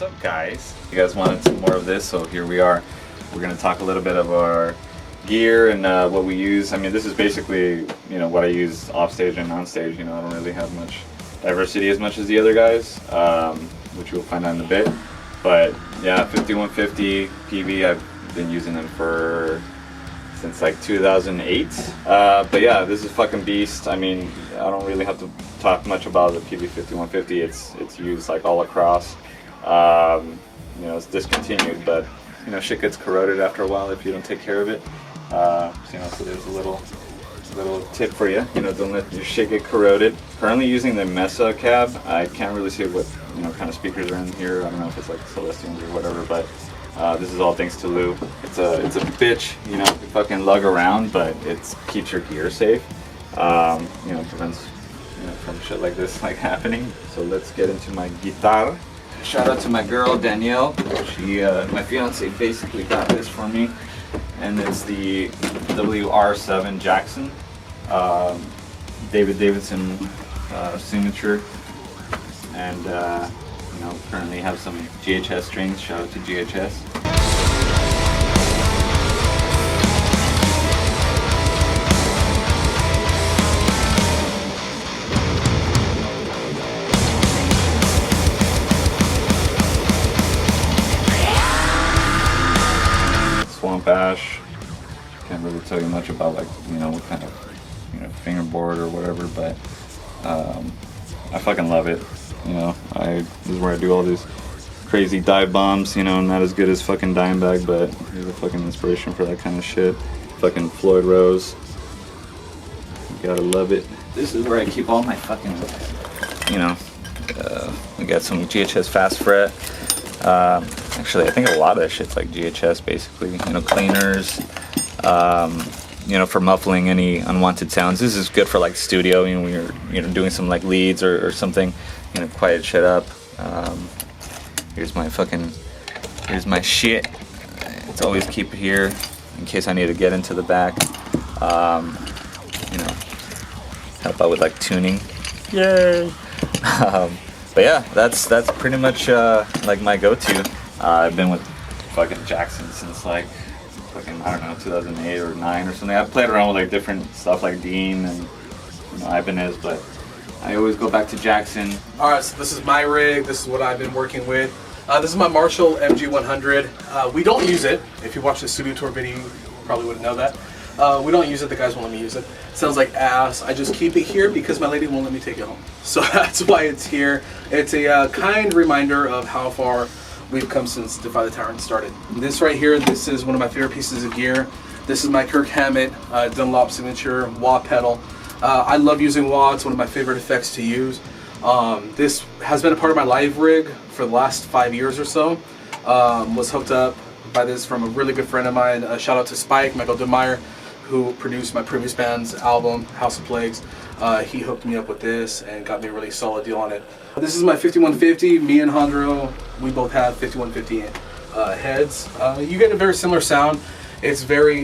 What's up, guys? You guys wanted some more of this, so here we are. We're gonna talk a little bit of our gear and what we use. I mean, this is basically, you know, what I use off stage and on stage. You know, I don't really have much diversity as much as the other guys, which you'll find out in a bit. But yeah, 5150 Peavey, I've been using them since like 2008. But yeah, this is fucking beast. I mean, I don't really have to talk much about the Peavey 5150. It's used like all across. You know, it's discontinued, but you know, shit gets corroded after a while if you don't take care of it. You know, so there's a little tip for you. You know, don't let your shit get corroded. Currently using the Mesa cab. I can't really see what, you know, kind of speakers are in here. I don't know if it's like Celestians or whatever, but this is all thanks to Lou. It's a bitch, you know, you fucking lug around, but it keeps your gear safe. You know, prevents, you know, from shit like this like happening. So let's get into my guitar. Shout out to my girl Danielle. She, my fiance, basically got this for me, and it's the WR7 Jackson, Davidson signature, and you know, currently have some GHS strings. Shout out to GHS. Swamp ash. Can't really tell you much about, like, you know, what kind of, you know, fingerboard or whatever, but I fucking love it. You know, this is where I do all these crazy dive bombs. You know, not as good as fucking Dimebag, but he's a fucking inspiration for that kind of shit. Fucking Floyd Rose. You gotta love it. This is where I keep all my fucking, you know, we got some GHS fast fret. Actually, I think a lot of that shit's like GHS, basically. You know, cleaners, you know, for muffling any unwanted sounds. This is good for like studio, you know, when you're, you know, doing some like leads or something, you know, quiet shit up. Here's my shit. It's always keep it here in case I need to get into the back. You know, help out with like tuning. Yay! But yeah, that's pretty much like my go-to. I've been with fucking Jackson since like fucking, I don't know, 2008 or 9 or something. I've played around with like different stuff like Dean and, you know, Ibanez, but I always go back to Jackson. Alright, so this is my rig. This is what I've been working with. This is my Marshall MG100. We don't use it. If you watch the studio tour video, you probably wouldn't know that. We don't use it. The guys won't let me use it. Sounds like ass. I just keep it here because my lady won't let me take it home. So that's why it's here. It's a kind reminder of how far we've come since Defy The Tyrants started. This right here, this is one of my favorite pieces of gear. This is my Kirk Hammett Dunlop signature wah pedal. I love using wah. It's one of my favorite effects to use. This has been a part of my live rig for the last 5 years or so. Was hooked up by this from a really good friend of mine. Shout out to Spike, Michael DeMeyer, who produced my previous band's album, House of Plagues. He hooked me up with this and got me a really solid deal on it. This is my 5150. Me and Jandro, we both have 5150 heads. You get a very similar sound. It's very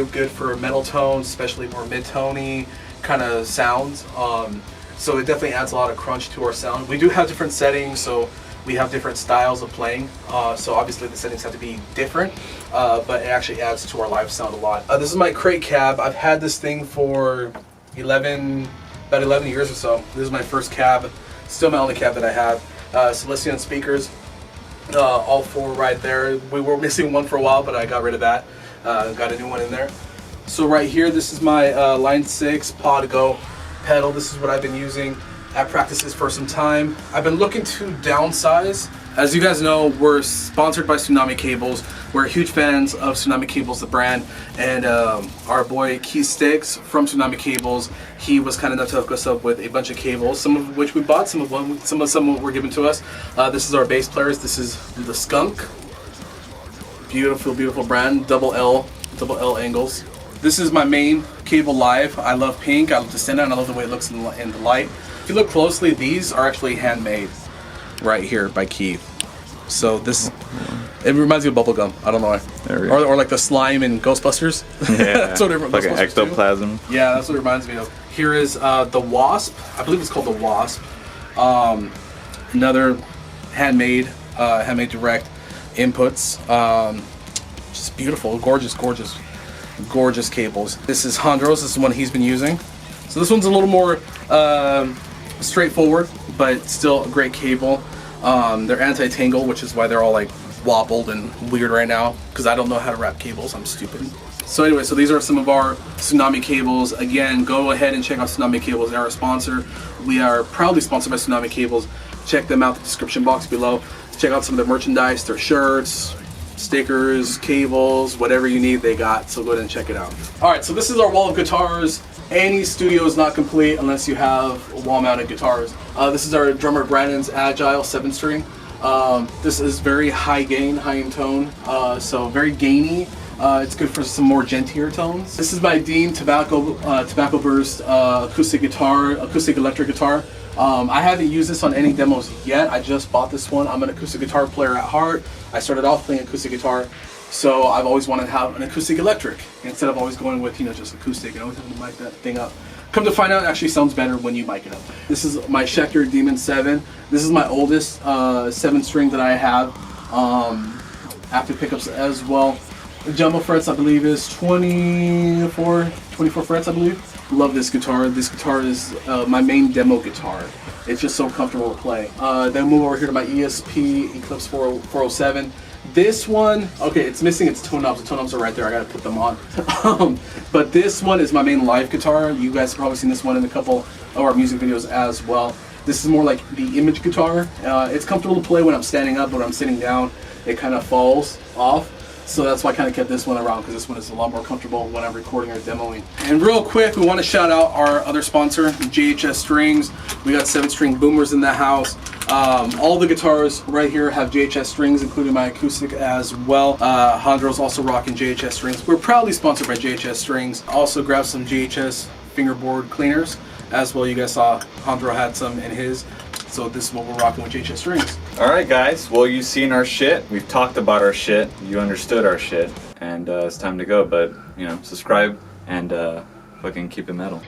good for metal tones, especially more mid-tony kind of sounds. So it definitely adds a lot of crunch to our sound. We do have different settings, so we have different styles of playing. So obviously the settings have to be different, but it actually adds to our live sound a lot. This is my crate cab. I've had this thing for about 11 years or so. This is my first cab, still my only cab that I have. Celestion speakers, all 4 right there. We were missing one for a while, but I got rid of that. Got a new one in there. So right here, this is my Line 6 Pod Go pedal. This is what I've been using at practices for some time. I've been looking to downsize. As you guys know, we're sponsored by Tsunami Cables. We're huge fans of Tsunami Cables, the brand, and our boy Keith Sticks from Tsunami Cables, he was kind enough to hook us up with a bunch of cables, some of which we bought, some were given to us. This is our bass players. This is the Skunk. Beautiful, beautiful brand, double L angles. This is my main cable live. I love pink, I love the center, and I love the way it looks in the light. If you look closely, these are actually handmade right here by Keith. So this is, it reminds me of bubblegum. I don't know why. Or like the slime in Ghostbusters. Yeah, that's what it like an ectoplasm. Do. Yeah, that's what it reminds me of. Here is the Wasp. I believe it's called the Wasp. Another handmade Hammett direct inputs. Just beautiful, gorgeous, gorgeous, gorgeous cables. This is Jandro's. This is one he's been using. So this one's a little more straightforward, but still a great cable. They're anti-tangle, which is why they're all like wobbled and weird right now, because I don't know how to wrap cables. I'm stupid. So anyway, so these are some of our Tsunami cables. Again, go ahead and check out Tsunami Cables. They're our sponsor. We are proudly sponsored by Tsunami Cables. Check them out in the description box below. Check out some of their merchandise, their shirts, stickers, cables, whatever you need, they got. So go ahead and check it out. All right, so this is our wall of guitars. Any studio is not complete unless you have wall-mounted guitars. This is our drummer Brandon's Agile 7-string. This is very high gain, high in tone, so very gainy. It's good for some more gentler tones. This is my Dean Tobacco Burst acoustic electric guitar. I haven't used this on any demos yet. I just bought this one. I'm an acoustic guitar player at heart. I started off playing acoustic guitar, so I've always wanted to have an acoustic electric instead of always going with, you know, just acoustic and always having to mic that thing up. Come to find out, it actually sounds better when you mic it up. This is my Schecter Demon 7. This is my oldest 7-string that I have. Active pickups as well. The jumbo frets, I believe, is 24 frets, I believe. Love this guitar. This guitar is my main demo guitar. It's just so comfortable to play. Then move over here to my ESP Eclipse 407. This one, okay, it's missing its toe knobs. The toe knobs are right there. I gotta put them on. But this one is my main live guitar. You guys have probably seen this one in a couple of our music videos as well. This is more like the image guitar. It's comfortable to play when I'm standing up, but when I'm sitting down, it kind of falls off. So that's why I kind of kept this one around, because this one is a lot more comfortable when I'm recording or demoing. And real quick, we want to shout out our other sponsor, GHS Strings. We got 7-string boomers in the house. All the guitars right here have GHS Strings, including my acoustic as well. Jandro's also rocking GHS Strings. We're proudly sponsored by GHS Strings. Also grab some GHS fingerboard cleaners as well. You guys saw Jandro had some in his. So this is what we're rocking with GHS Strings. Alright guys, well, you've seen our shit, we've talked about our shit, you understood our shit, and it's time to go, but, you know, subscribe and fucking keep it metal.